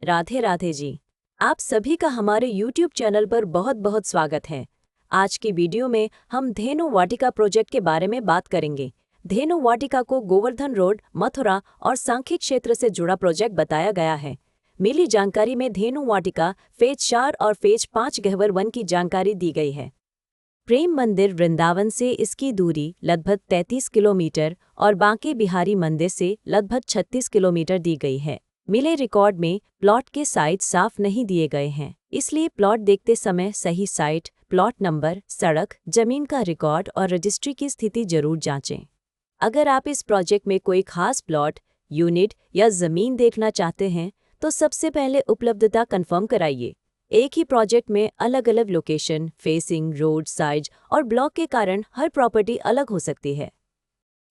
राधे राधे जी। आप सभी का हमारे YouTube चैनल पर बहुत बहुत स्वागत है। आज की वीडियो में हम धेनु वाटिका प्रोजेक्ट के बारे में बात करेंगे। धेनु वाटिका को गोवर्धन रोड, मथुरा और सांखी क्षेत्र से जुड़ा प्रोजेक्ट बताया गया है। मिली जानकारी में धेनु वाटिका फेज 4 और फेज 5 गह्वर वन की जानकारी दी गई है। प्रेम मंदिर वृंदावन से इसकी दूरी लगभग 33 किलोमीटर और बांके बिहारी मंदिर से लगभग 36 किलोमीटर दी गई है। मिले रिकॉर्ड में प्लॉट के साइट साफ नहीं दिए गए हैं, इसलिए प्लॉट देखते समय सही साइट, प्लॉट नंबर, सड़क, जमीन का रिकॉर्ड और रजिस्ट्री की स्थिति जरूर जांचें। अगर आप इस प्रोजेक्ट में कोई खास प्लॉट, यूनिट या जमीन देखना चाहते हैं तो सबसे पहले उपलब्धता कंफर्म कराइए। एक ही प्रोजेक्ट में अलग अलग लोकेशन, फेसिंग, रोड साइज और ब्लॉक के कारण हर प्रॉपर्टी अलग हो सकती है।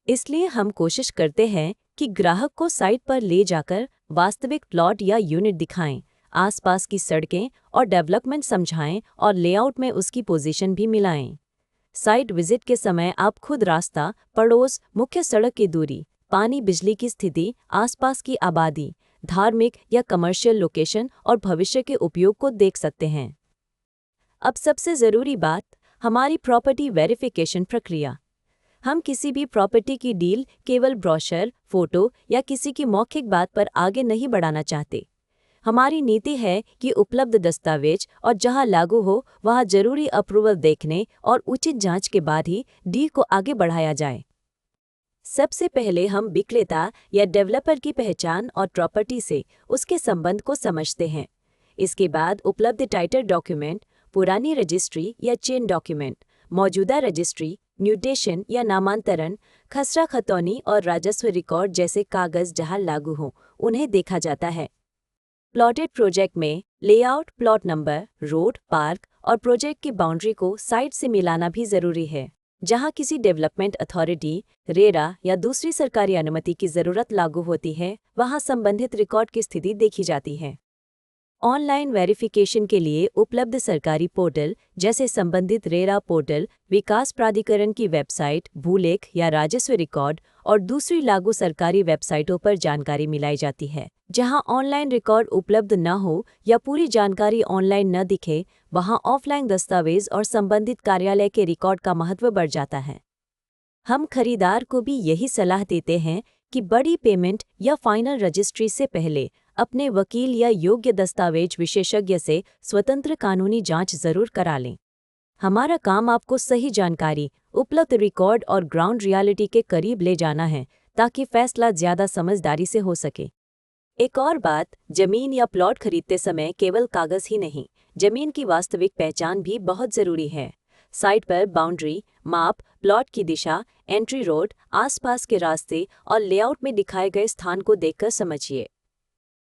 इसलिए हम कोशिश करते हैं कि ग्राहक को साइट पर ले जाकर वास्तविक प्लॉट या यूनिट दिखाएं, आसपास की सड़कें और डेवलपमेंट समझाएं और लेआउट में उसकी पोजीशन भी मिलाएं। साइट विजिट के समय आप खुद रास्ता, पड़ोस, मुख्य सड़क की दूरी, पानी बिजली की स्थिति, आसपास की आबादी, धार्मिक या कमर्शियल लोकेशन और भविष्य के उपयोग को देख सकते हैं। अब सबसे ज़रूरी बात, हमारी प्रॉपर्टी वेरिफिकेशन प्रक्रिया। हम किसी भी प्रॉपर्टी की डील केवल ब्रोशर, फोटो या किसी की मौखिक बात पर आगे नहीं बढ़ाना चाहते। हमारी नीति है कि उपलब्ध दस्तावेज और जहां लागू हो वहां जरूरी अप्रूवल देखने और उचित जांच के बाद ही डील को आगे बढ़ाया जाए। सबसे पहले हम विक्रेता या डेवलपर की पहचान और प्रॉपर्टी से उसके संबंध को समझते हैं। इसके बाद उपलब्ध टाइटल डॉक्यूमेंट, पुरानी रजिस्ट्री या चेन डॉक्यूमेंट, मौजूदा रजिस्ट्री, म्यूटेशन या नामांतरण, खसरा खतौनी और राजस्व रिकॉर्ड जैसे कागज जहां लागू हों उन्हें देखा जाता है। प्लॉटेड प्रोजेक्ट में layout, plot number, road, park और प्रोजेक्ट की बाउंड्री को साइट से मिलाना भी जरूरी है। जहां किसी डेवलपमेंट अथॉरिटी, रेरा या दूसरी सरकारी अनुमति की जरूरत लागू होती है, वहां संबंधित रिकॉर्ड की स्थिति देखी जाती है। ऑनलाइन वेरिफिकेशन के लिए उपलब्ध सरकारी पोर्टल जैसे संबंधित रेरा पोर्टल, विकास प्राधिकरण की वेबसाइट, भूलेख या राजस्व रिकॉर्ड और दूसरी लागू सरकारी वेबसाइटों पर जानकारी मिलाई जाती है। जहां ऑनलाइन रिकॉर्ड उपलब्ध न हो या पूरी जानकारी ऑनलाइन न दिखे, वहां ऑफलाइन दस्तावेज और संबंधित कार्यालय के रिकॉर्ड का महत्व बढ़ जाता है। हम खरीदार को भी यही सलाह देते हैं कि बड़ी पेमेंट या फाइनल रजिस्ट्री से पहले अपने वकील या योग्य दस्तावेज विशेषज्ञ से स्वतंत्र कानूनी जांच जरूर करा लें। हमारा काम आपको सही जानकारी, उपलब्ध रिकॉर्ड और ग्राउंड रियलिटी के करीब ले जाना है ताकि फैसला ज्यादा समझदारी से हो सके। एक और बात, जमीन या प्लॉट खरीदते समय केवल कागज ही नहीं, जमीन की वास्तविक पहचान भी बहुत जरूरी है। साइट पर बाउंड्री, माप, प्लॉट की दिशा, एंट्री रोड, आसपास के रास्ते और लेआउट में दिखाए गए स्थान को देखकर समझिए।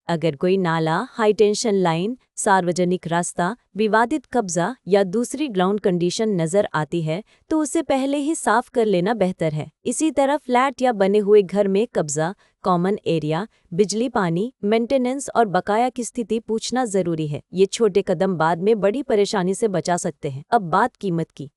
अगर कोई नाला, हाई टेंशन लाइन, सार्वजनिक रास्ता, विवादित कब्जा या दूसरी ग्राउंड कंडीशन नजर आती है तो उसे पहले ही साफ कर लेना बेहतर है। इसी तरह फ्लैट या बने हुए घर में कब्जा, कॉमन एरिया, बिजली, पानी, मेंटेनेंस और बकाया की स्थिति पूछना जरूरी है। ये छोटे कदम बाद में बड़ी परेशानी से बचा सकते हैं। अब बात कीमत की।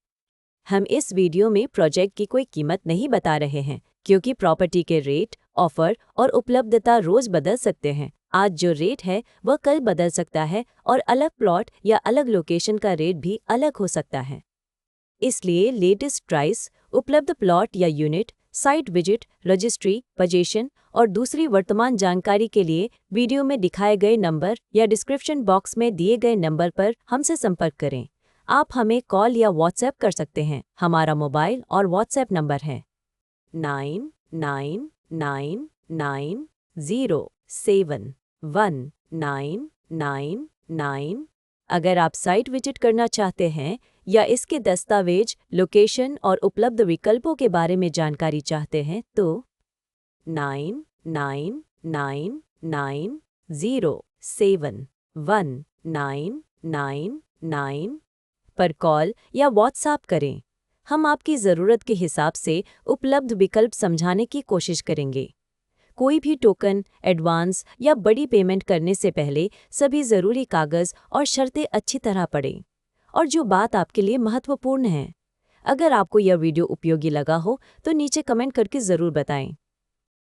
हम इस वीडियो में प्रोजेक्ट की कोई कीमत नहीं बता रहे हैं, क्योंकि प्रॉपर्टी के रेट, ऑफर और उपलब्धता रोज बदल सकते हैं। आज जो रेट है वह कल बदल सकता है और अलग प्लॉट या अलग लोकेशन का रेट भी अलग हो सकता है। इसलिए लेटेस्ट प्राइस, उपलब्ध प्लॉट या unit, site visit, registry, position और दूसरी वर्तमान जानकारी के लिए वीडियो में दिखाए गए नंबर या डिस्क्रिप्शन बॉक्स में दिए गए नंबर पर हमसे संपर्क करें। आप हमें कॉल या व्हाट्सएप कर सकते हैं। हमारा मोबाइल और व्हाट्सएप नंबर है 999990719999। अगर आप साइट विजिट करना चाहते हैं या इसके दस्तावेज, लोकेशन और उपलब्ध विकल्पों के बारे में जानकारी चाहते हैं तो 999990719999 पर कॉल या व्हाट्सएप करें। हम आपकी ज़रूरत के हिसाब से उपलब्ध विकल्प समझाने की कोशिश करेंगे। कोई भी टोकन, एडवांस या बड़ी पेमेंट करने से पहले सभी ज़रूरी कागज़ और शर्तें अच्छी तरह पढ़ें। और जो बात आपके लिए महत्वपूर्ण है, अगर आपको यह वीडियो उपयोगी लगा हो तो नीचे कमेंट करके ज़रूर बताएं।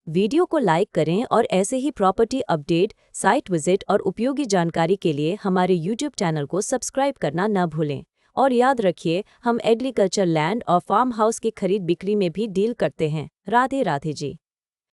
वीडियो को लाइक करें और ऐसे ही प्रॉपर्टी अपडेट, साइट विजिट और उपयोगी जानकारी के लिए हमारे यूट्यूब चैनल को सब्सक्राइब करना न भूलें। और याद रखिए, हम एग्रीकल्चर लैंड और फार्म हाउस की खरीद बिक्री में भी डील करते हैं। राधे राधे जी।